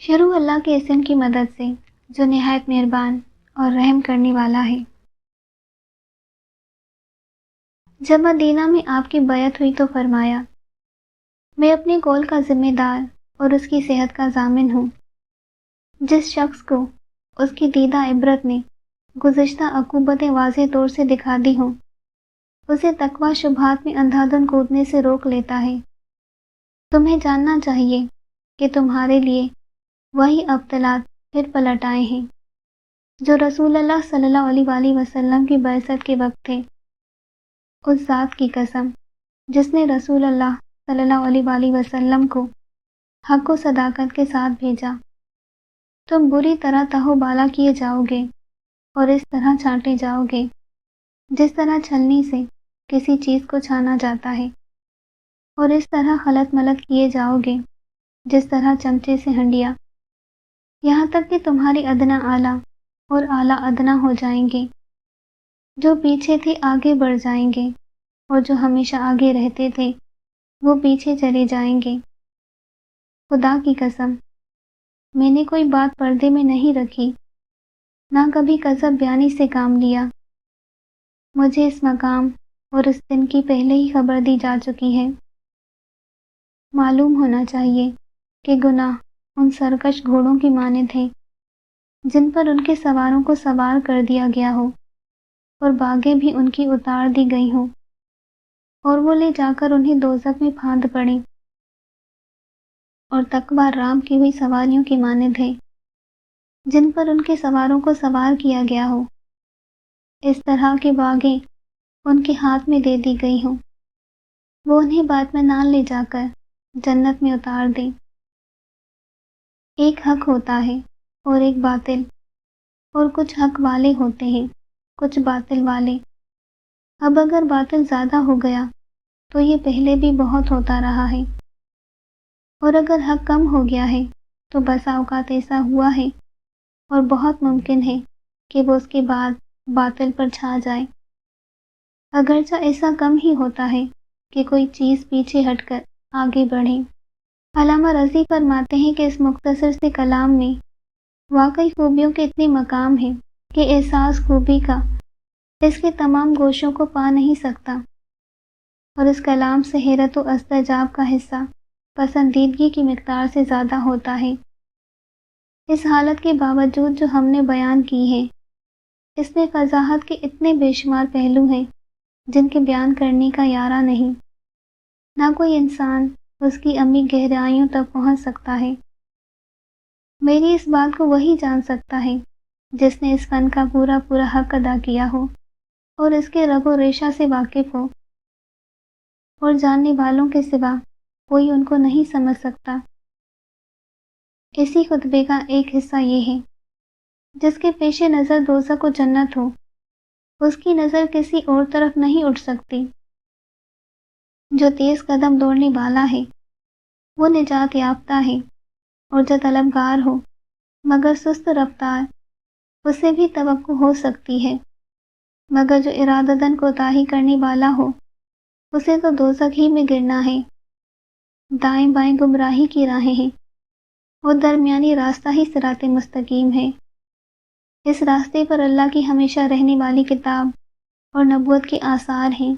شروع اللہ کے اسم کی مدد سے جو نہایت مہربان اور رحم کرنے والا ہے۔ جب مدینہ میں آپ کی بیعت ہوئی تو فرمایا، میں اپنے قول کا ذمہ دار اور اس کی صحت کا ضامن ہوں۔ جس شخص کو اس کی دیدہ عبرت نے گزشتہ عقوبتیں واضح طور سے دکھا دی ہوں، اسے تقویٰ شبہات میں اندھا دھند کودنے سے روک لیتا ہے۔ تمہیں جاننا چاہیے کہ تمہارے لیے وہی ابطالات پھر پلٹ آئے ہیں جو رسول اللہ صلی اللہ علیہ وآلہ وسلم کی بعثت کے وقت تھے۔ اس ذات کی قسم جس نے رسول اللہ صلی اللہ علیہ وآلہ وسلم کو حق و صداقت کے ساتھ بھیجا، تم بری طرح تہو بالا کیے جاؤ گے اور اس طرح چھانٹے جاؤ گے جس طرح چھلنی سے کسی چیز کو چھانا جاتا ہے، اور اس طرح خلط ملط کیے جاؤ گے جس طرح چمچے سے ہنڈیا، یہاں تک کہ تمہاری ادنا اعلیٰ اور اعلیٰ ادنا ہو جائیں گے۔ جو پیچھے تھے آگے بڑھ جائیں گے اور جو ہمیشہ آگے رہتے تھے وہ پیچھے چلے جائیں گے۔ خدا کی قسم، میں نے کوئی بات پردے میں نہیں رکھی، نہ کبھی کذب بیانی سے کام لیا۔ مجھے اس مقام اور اس دن کی پہلے ہی خبر دی جا چکی ہے۔ معلوم ہونا چاہیے کہ گناہ ان سرکش گھوڑوں کی مانند ہیں جن پر ان کے سواروں کو سوار کر دیا گیا ہو اور باگیں بھی ان کی اتار دی گئی ہوں اور وہ لے جا کر انہیں دوزخ میں پھاند پڑیں، اور تقویٰ رام کی ہوئی سواریوں کی مانند ہے جن پر ان کے سواروں کو سوار کیا گیا ہو، اس طرح کے باغیں ان کے ہاتھ میں دے دی گئی ہوں، وہ انہیں بعد میں نال لے جا کر جنت میں اتار دیں۔ ایک حق ہوتا ہے اور ایک باطل، اور کچھ حق والے ہوتے ہیں کچھ باطل والے۔ اب اگر باطل زیادہ ہو گیا تو یہ پہلے بھی بہت ہوتا رہا ہے، اور اگر حق کم ہو گیا ہے تو بسا اوقات ایسا ہوا ہے اور بہت ممکن ہے کہ وہ اس کے بعد باطل پر چھا جائے، اگرچہ ایسا کم ہی ہوتا ہے کہ کوئی چیز پیچھے ہٹ کر آگے بڑھے۔ علامہ رضی فرماتے ہیں کہ اس مختصر سے کلام میں واقعی خوبیوں کے اتنے مقام ہیں کہ احساس خوبی کا اس کے تمام گوشوں کو پا نہیں سکتا، اور اس کلام سے حیرت و استعجاب کا حصہ پسندیدگی کی مقدار سے زیادہ ہوتا ہے۔ اس حالت کے باوجود جو ہم نے بیان کی ہے، اس میں فضاحت کے اتنے بے شمار پہلو ہیں جن کے بیان کرنے کا یارہ نہیں۔ نہ کوئی انسان اس کی عمیق گہرائیوں تک پہنچ سکتا ہے۔ میری اس بات کو وہی جان سکتا ہے جس نے اس فن کا پورا پورا حق ادا کیا ہو اور اس کے رگ و ریشہ سے واقف ہو، اور جاننے والوں کے سوا کوئی ان کو نہیں سمجھ سکتا۔ اسی خطبے کا ایک حصہ یہ ہے، جس کے پیش نظر دوزخ و جنت ہو، اس کی نظر کسی اور طرف نہیں اٹھ سکتی۔ جو تیز قدم دوڑنے والا ہے وہ نجات یافتہ ہے، اور جو طلبگار ہو مگر سست رفتار، اسے بھی توقع ہو سکتی ہے، مگر جو ارادتاً کوتاہی کرنے والا ہو اسے تو دوزخ ہی میں گرنا ہے۔ دائیں بائیں گمراہی کی راہیں ہیں اور درمیانی راستہ ہی صراط مستقیم ہے۔ اس راستے پر اللہ کی ہمیشہ رہنے والی کتاب اور نبوت کے آثار ہیں۔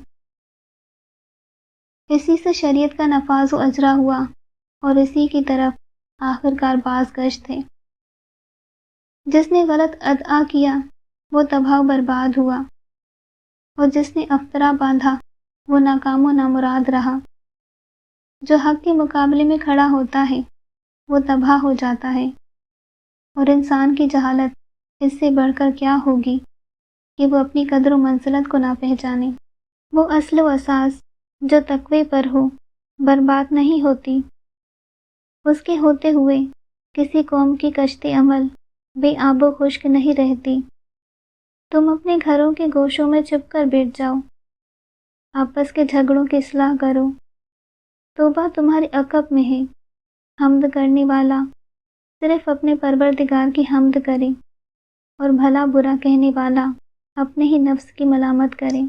اسی سے شریعت کا نفاذ و اجرا ہوا اور اسی کی طرف آخرکار باز گشت ہے۔ جس نے غلط ادعا کیا وہ تباہ و برباد ہوا، اور جس نے افطرا باندھا وہ ناکام و نامراد رہا۔ جو حق کے مقابلے میں کھڑا ہوتا ہے وہ تباہ ہو جاتا ہے، اور انسان کی جہالت اس سے بڑھ کر کیا ہوگی کہ وہ اپنی قدر و منزلت کو نہ پہچانے۔ وہ اصل و اساس جو تقوی پر ہو برباد نہیں ہوتی، اس کے ہوتے ہوئے کسی قوم کی کشت عمل بے آب و خشک نہیں رہتی۔ تم اپنے گھروں کے گوشوں میں چھپ کر بیٹھ جاؤ، آپس کے جھگڑوں کی اصلاح کرو، توبہ تمہارے عقب میں ہے۔ حمد کرنے والا صرف اپنے پروردگار کی حمد کرے، اور بھلا برا کہنے والا اپنے ہی نفس کی ملامت کرے۔